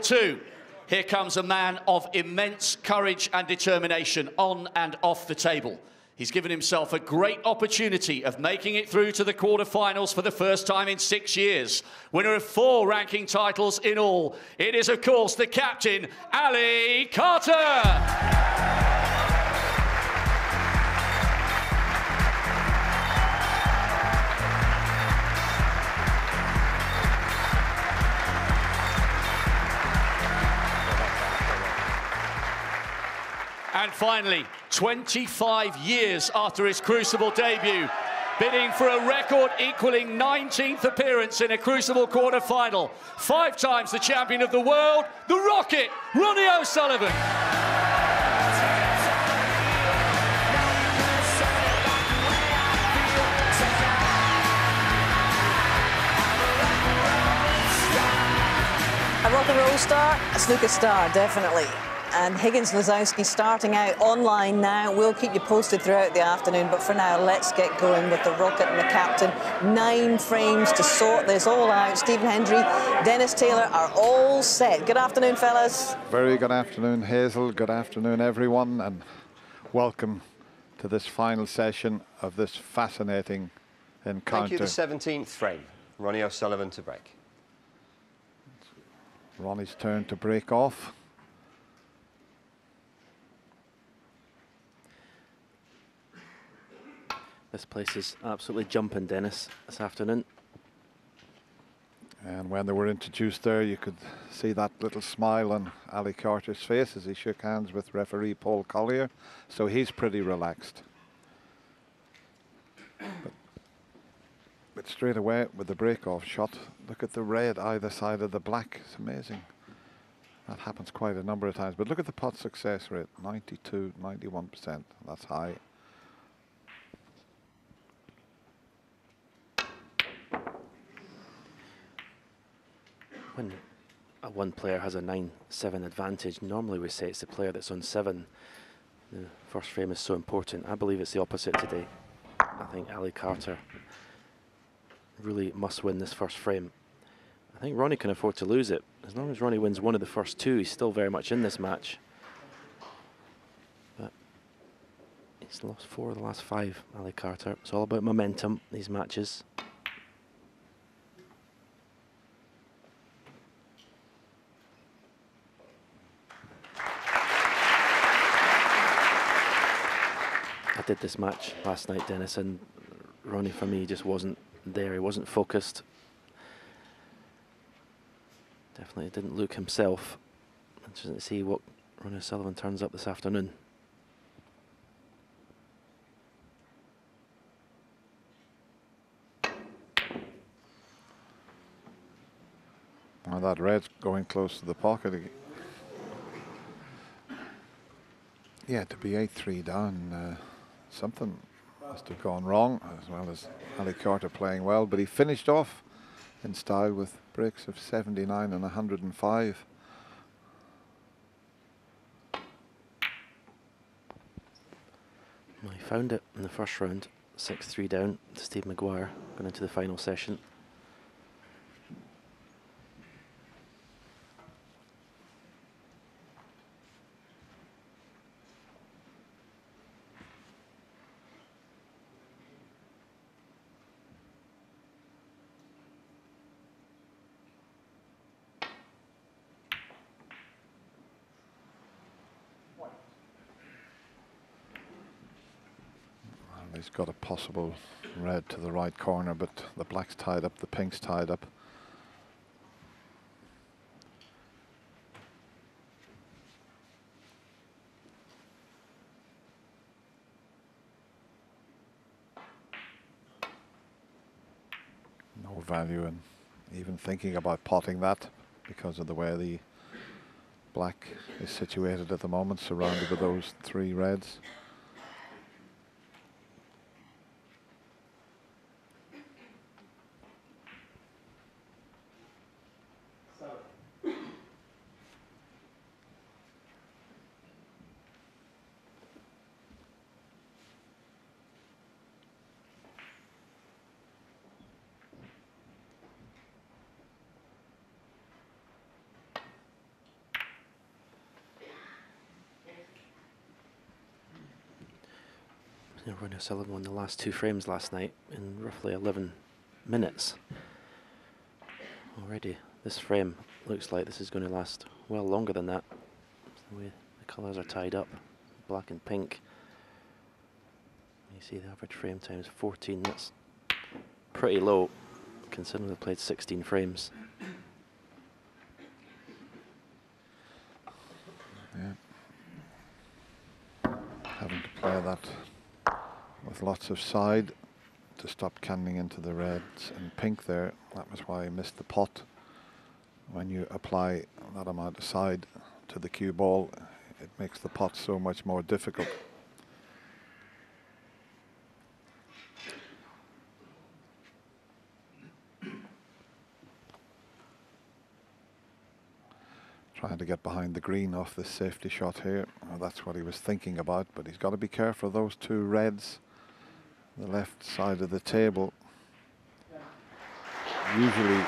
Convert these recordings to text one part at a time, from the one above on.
2. Here comes a man of immense courage and determination on and off the table. He's given himself a great opportunity of making it through to the quarterfinals for the first time in 6 years. Winner of 4 ranking titles in all. It is, of course, the captain, Ali Carter. And finally, 25 years after his Crucible debut, bidding for a record equaling 19th appearance in a Crucible quarter-final, 5 times the champion of the world, the Rocket, Ronnie O'Sullivan. A rock and roll star, a snooker star, definitely. And Higgins-Lazowski starting out online now. We'll keep you posted throughout the afternoon, but for now, let's get going with the Rocket and the captain. 9 frames to sort this all out. Stephen Hendry, Dennis Taylor are all set. Good afternoon, fellas. Very good afternoon, Hazel. Good afternoon, everyone, and welcome to this final session of this fascinating encounter. Thank you. The 17th frame. Ronnie O'Sullivan to break. Ronnie's turn to break off. This place is absolutely jumping, Dennis, this afternoon. And when they were introduced there, you could see that little smile on Ali Carter's face as he shook hands with referee Paul Collier. So he's pretty relaxed. But straight away with the break-off shot, look at the red either side of the black. It's amazing. That happens quite a number of times. But look at the pot success rate, 92, 91%. That's high. When one player has a 9-7 advantage, normally we say it's the player that's on 7. The first frame is so important. I believe it's the opposite today. I think Ali Carter really must win this first frame. I think Ronnie can afford to lose it. As long as Ronnie wins one of the first 2, he's still very much in this match. But he's lost 4 of the last 5, Ali Carter. It's all about momentum, these matches. I did this match last night, Dennis, and Ronnie, for me, just wasn't there. He wasn't focused. Definitely didn't look himself. Interesting to see what Ronnie O'Sullivan turns up this afternoon. Well, that red's going close to the pocket again. Yeah, to be 8-3 down, something must have gone wrong, as well as Ali Carter playing well, but he finished off in style with breaks of 79 and 105. Well, he found it in the first round, 6-3 down to Steve Maguire, going into the final session. He's got a possible red to the right corner, but the black's tied up, the pink's tied up. No value in even thinking about potting that because of the way the black is situated at the moment, surrounded with those 3 reds. Ronnie Sullivan won the last 2 frames last night in roughly 11 minutes. Already, this frame looks like this is going to last well longer than that. The way the colours are tied up, black and pink. You see the average frame time is 14. That's pretty low, considering they played 16 frames. Yeah. Having to play that with lots of side to stop canning into the reds and pink there. That was why I missed the pot. When you apply that amount of side to the cue ball, it makes the pot so much more difficult. Trying to get behind the green off this safety shot here. Well, that's what he was thinking about, but he's got to be careful of those 2 reds. The left side of the table. Usually you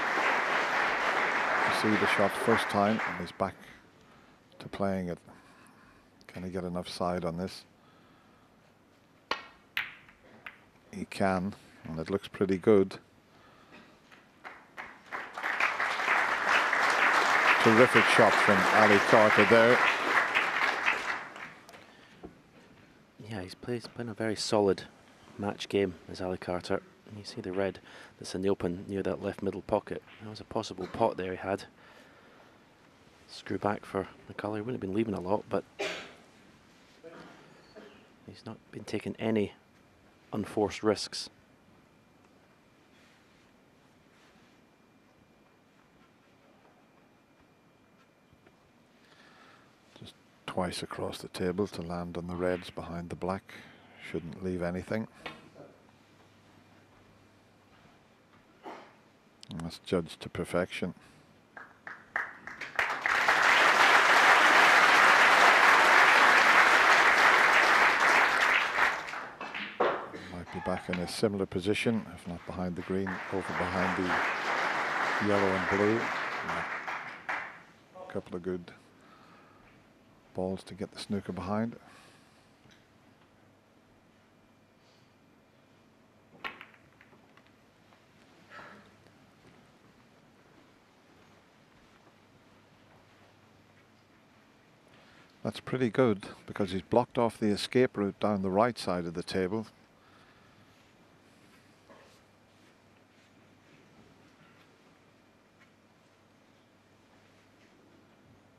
see the shot first time and he's back to playing it. Can he get enough side on this? He can, and it looks pretty good. Terrific shot from Ali Carter there. Yeah, he's playing a very solid match game as Ali Carter. And you see the red that's in the open near that left middle pocket. That was a possible pot there he had. Screw back for the colour. He wouldn't have been leaving a lot, but he's not been taking any unforced risks. Just twice across the table to land on the reds behind the black. Shouldn't leave anything. And that's judged to perfection. Might be back in a similar position, if not behind the green, over behind the yellow and blue. A couple of good balls to get the snooker behind. That's pretty good because he's blocked off the escape route down the right side of the table.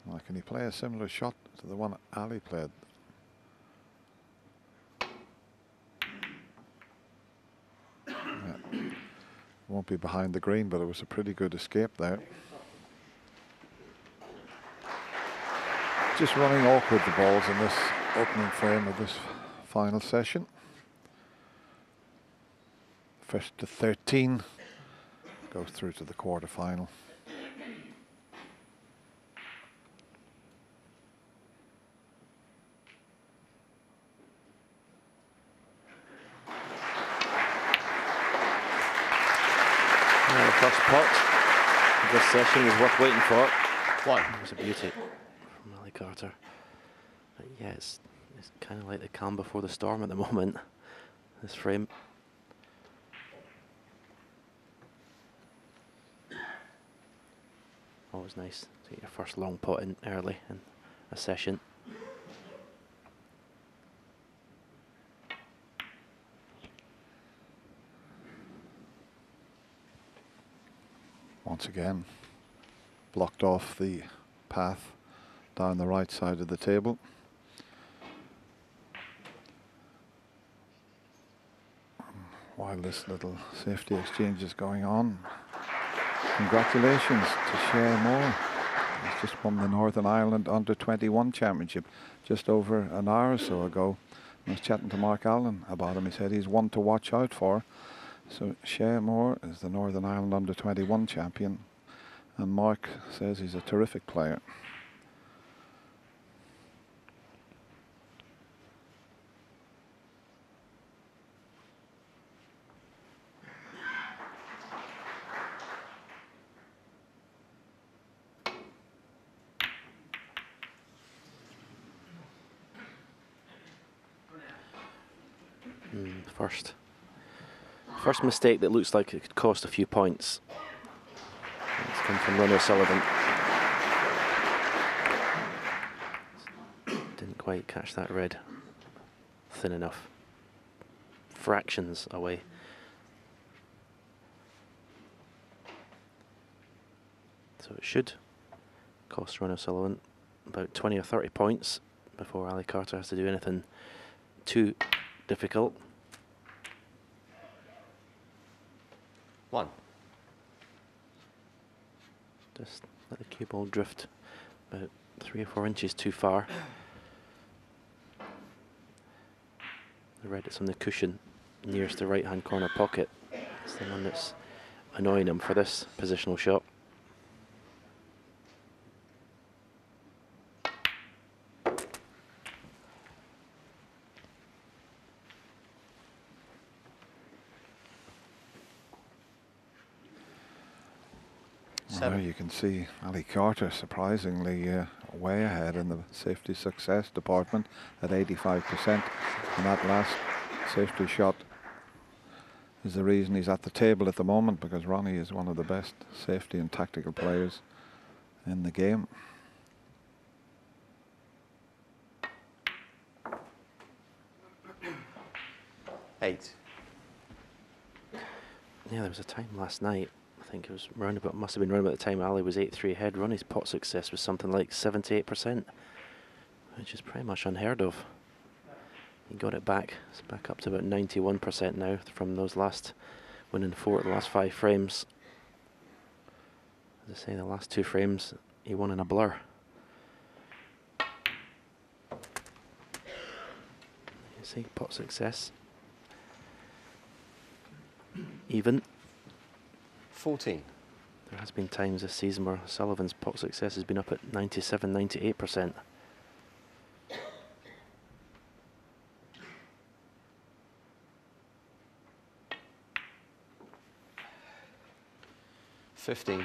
Now, can he play a similar shot to the one Ali played? Yeah. Won't be behind the green, but it was a pretty good escape there. Just running awkward, the balls in this opening frame of this final session. First to 13 goes through to the quarter-final. The first pot of this session is worth waiting for. Why? It was a beauty from Ali Carter. But yeah, it's kind of like the calm before the storm at the moment, this frame. Always nice to get your first long pot in early in a session. Once again, blocked off the path down the right side of the table. While this little safety exchange is going on, congratulations to Shea Moore. He's just won the Northern Ireland Under-21 Championship just over an hour or so ago. I was chatting to Mark Allen about him. He said he's one to watch out for. So Shea Moore is the Northern Ireland Under-21 champion, and Mark says he's a terrific player. First mistake that looks like it could cost a few points. It's come from Ronnie Sullivan. Didn't quite catch that red thin enough. Fractions away. So it should cost Ronnie Sullivan about 20 or 30 points before Ali Carter has to do anything too difficult. 1. Just let the cue ball drift about 3 or 4 inches too far. The red that's on the cushion nearest the right hand corner pocket. It's the one that's annoying him for this positional shot. Well, you can see Ali Carter surprisingly way ahead in the safety success department at 85%. And that last safety shot is the reason he's at the table at the moment, because Ronnie is one of the best safety and tactical players in the game. Eight. Yeah, there was a time last night, I think it was round about, must have been round about the time Ali was 8-3 ahead. Ronnie's pot success was something like 78%, which is pretty much unheard of. He got it back. It's back up to about 91% now from those last winning 4 of the last 5 frames. As I say, the last 2 frames he won in a blur. You see, pot success. Even. 14. There has been times this season where Sullivan's pot success has been up at 97, 98%. $15.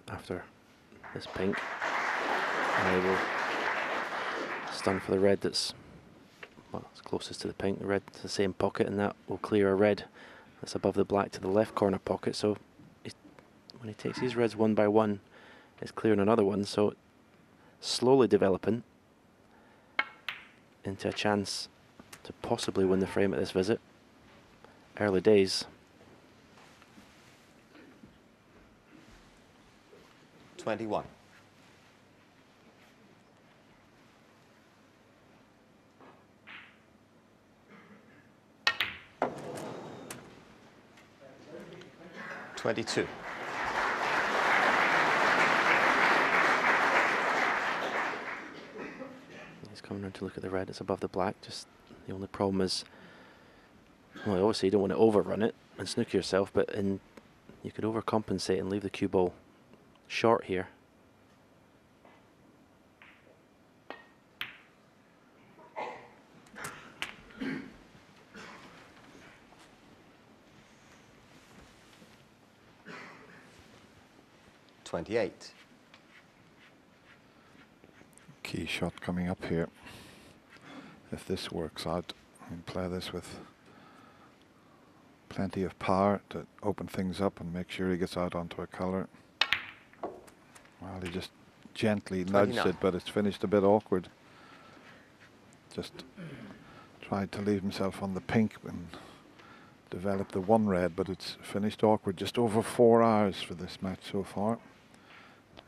After this pink, I will stun for the red that's, well, it's closest to the pink. The red to the same pocket, and that will clear a red that's above the black to the left corner pocket. So when he takes these reds one by one, it's clearing another one. So slowly developing into a chance to possibly win the frame at this visit. Early days. 21. $22. He's coming around to look at the red. It's above the black. Just the only problem is, well, obviously you don't want to overrun it and snooker yourself, but you could overcompensate and leave the cue ball short here. $28. Key shot coming up here. If this works out, and play this with plenty of power to open things up and make sure he gets out onto a colour. Well, he just gently nudged it, but it's finished a bit awkward. Just tried to leave himself on the pink and develop the one red, but it's finished awkward. Just over 4 hours for this match so far.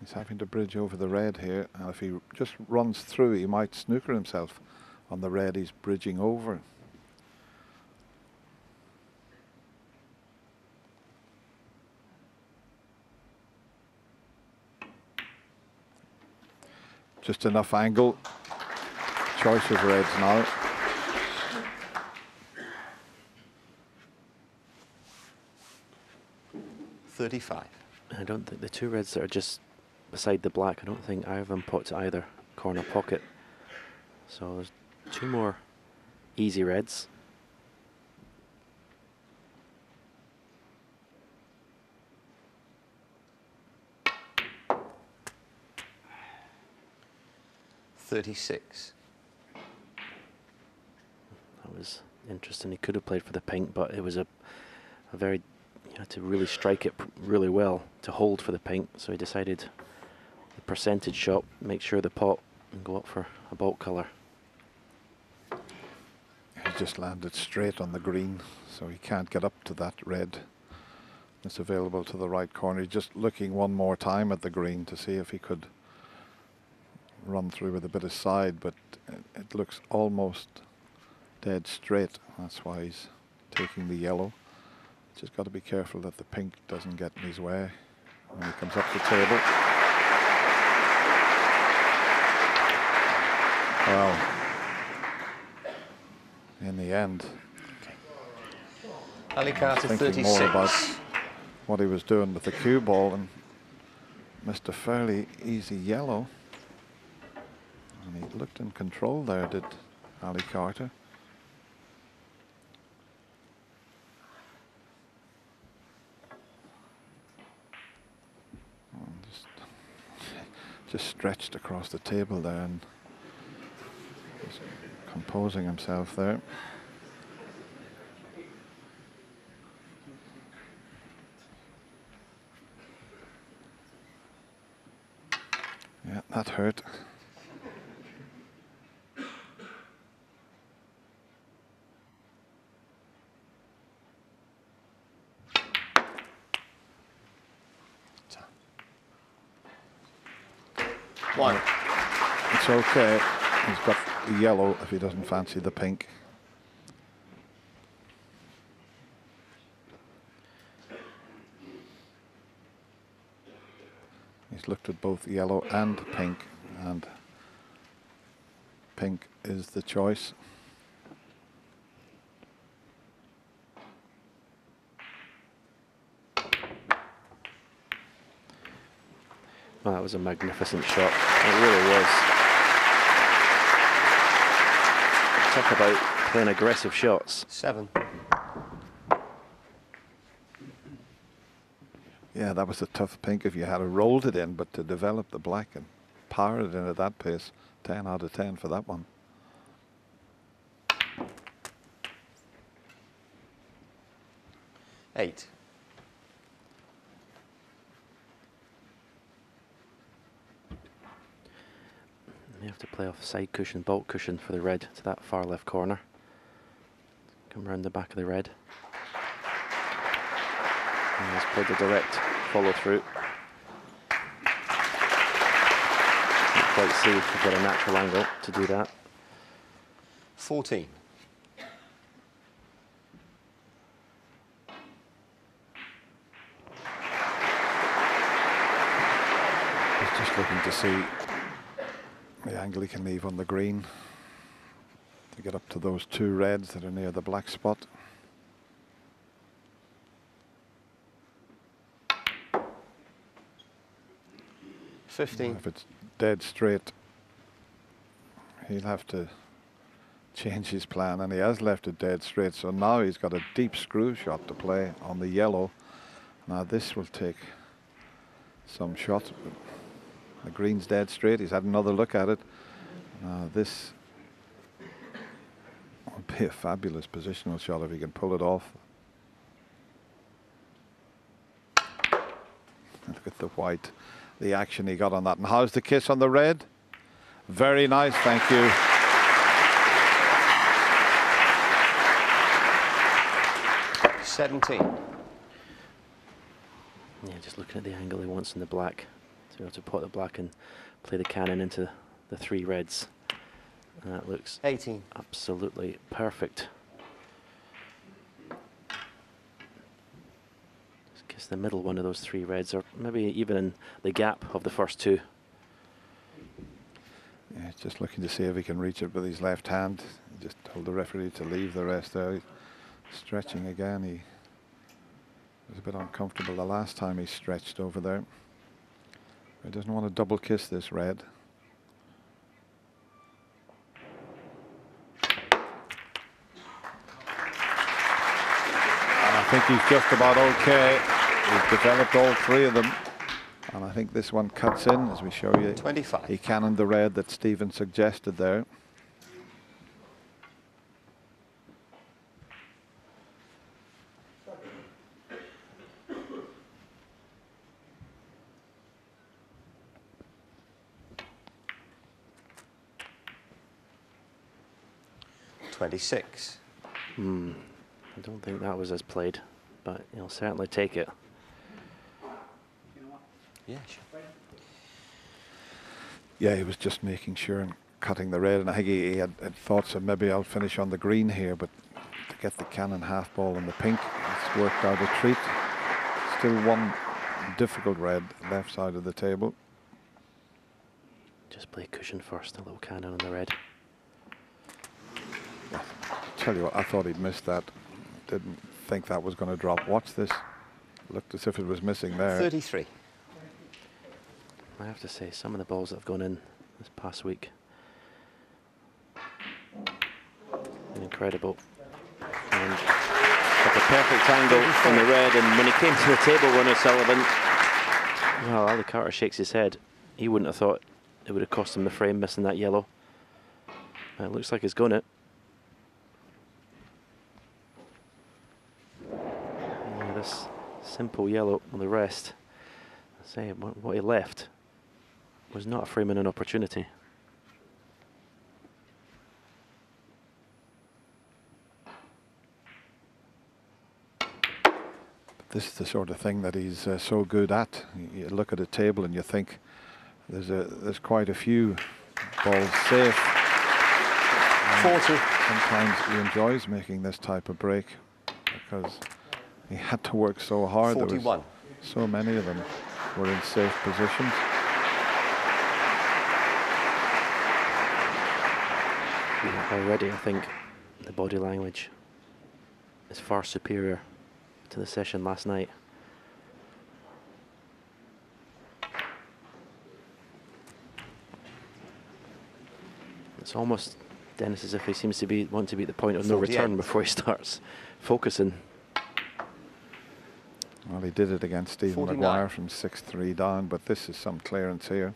He's having to bridge over the red here, and if he just runs through, he might snooker himself on the red he's bridging over. Just enough angle. Choice of reds now. $35. I don't think the 2 reds that are just beside the black, I don't think either of them pot to either corner pocket. So there's 2 more easy reds. $36. That was interesting. He could have played for the pink, but it was a very, you had to really strike it really well to hold for the pink. So he decided the percentage shot, make sure the pot, and go up for a bulk colour. He just landed straight on the green, so he can't get up to that red that's available to the right corner. He's just looking one more time at the green to see if he could run through with a bit of side, but it looks almost dead straight. That's why he's taking the yellow. Just got to be careful that the pink doesn't get in his way when he comes up the table. Well, in the end, Ali Carter, thinking 36. more about what he was doing with the cue ball and missed a fairly easy yellow. And he looked in control there, did Ali Carter. Just stretched across the table there and just composing himself there. Yeah, that hurt. One. It's okay. He's got the yellow if he doesn't fancy the pink. He's looked at both yellow and pink is the choice. Well, that was a magnificent shot. It really was. Talk about playing aggressive shots. 7. Yeah, that was a tough pink if you had rolled it in, but to develop the black and power it in at that pace, 10 out of 10 for that one. Eight. You have to play off side cushion, bulk cushion for the red to that far left corner. Come round the back of the red. And he's played the direct follow through. Not quite see if you get a natural angle to do that. 14. He's just looking to see the angle he can leave on the green to get up to those two reds that are near the black spot. If it's dead straight, he'll have to change his plan, and he has left it dead straight, so now he's got a deep screw shot to play on the yellow. Now this will take some shot. The green's dead straight. He's had another look at it. This will be a fabulous positional shot if he can pull it off. Look at the white, the action he got on that. And how's the kiss on the red? Very nice, thank you. $17. Yeah, just looking at the angle he wants in the black. To be able to pot the black and play the cannon into the three reds. And that looks 18. absolutely perfect. Just kiss the middle one of those three reds, or maybe even in the gap of the first two. Yeah, he's just looking to see if he can reach it with his left hand. He just told the referee to leave the rest there. He's stretching again. He was a bit uncomfortable the last time he stretched over there. He doesn't want to double kiss this red. think he's just about okay. He's developed all three of them. And I think this one cuts in, as we show you. 25. He cannoned the red that Stephen suggested there. I don't think that was as played, but he'll certainly take it. Yeah, sure. Yeah, he was just making sure and cutting the red, and I think he had thoughts of maybe I'll finish on the green here, but to get the cannon half ball in the pink, it's worked out a treat. Still one difficult red left side of the table. Just play cushion first, a little cannon on the red. Well, tell you what, I thought he'd missed that. Didn't think that was going to drop. Watch this. Looked as if it was missing there. 33. I have to say, some of the balls that have gone in this past week been incredible. And got the perfect angle on the red, and when he came to the table, Ronnie Sullivan, well, Ali Carter shakes his head. He wouldn't have thought it would have cost him the frame, missing that yellow. It looks like he's gone it. Yeah, this simple yellow on the rest, I say what he left was not a frame and an opportunity. This is the sort of thing that he's so good at. You look at a table and you think there's quite a few balls safe. 40. Sometimes he enjoys making this type of break because he had to work so hard. 41. There was so many of them were in safe positions. Already, I think the body language is far superior to the session last night. It's almost, Dennis, as if he seems to want to be at the point of no return before he starts focusing. Well, he did it against Stephen 49. Maguire from 6-3 down, but this is some clearance here.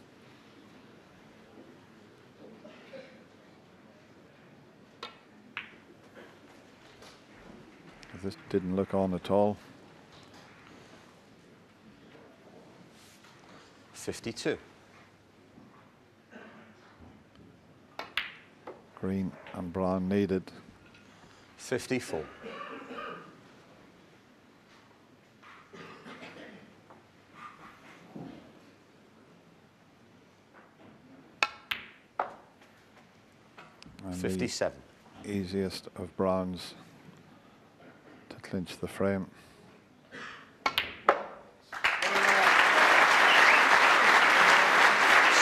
This didn't look on at all. 52. Green and brown needed. 54. And 57. the easiest of browns to clinch the frame.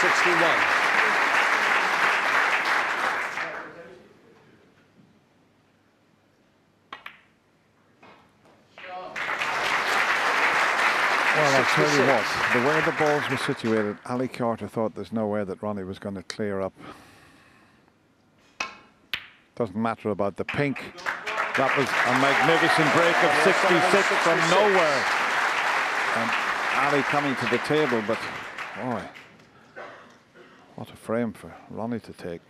61. Well, I'll tell you what, the way the balls were situated, Ali Carter thought there's no way that Ronnie was going to clear up. Doesn't matter about the pink. That was a magnificent break of 66 from nowhere. And Ali coming to the table, but boy, what a frame for Ronnie to take.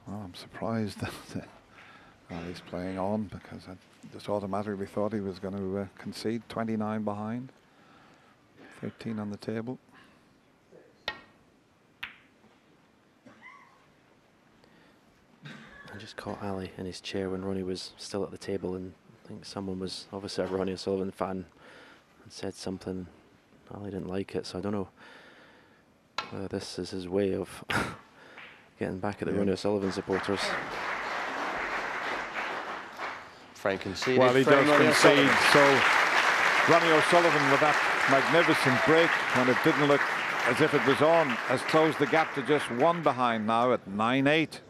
Well, I'm surprised that he's playing on, because I just automatically thought he was going to concede. 29 behind, 13 on the table. I just caught Ali in his chair when Ronnie was still at the table, and I think someone was obviously a Ronnie Sullivan fan and said something. Ali didn't like it, so I don't know whether this is his way of getting back at the Ronnie Sullivan supporters. Frank conceded. Well, he does concede, so Ronnie O'Sullivan with that magnificent break when it didn't look as if it was on, has closed the gap to just 1 behind now at 9-8.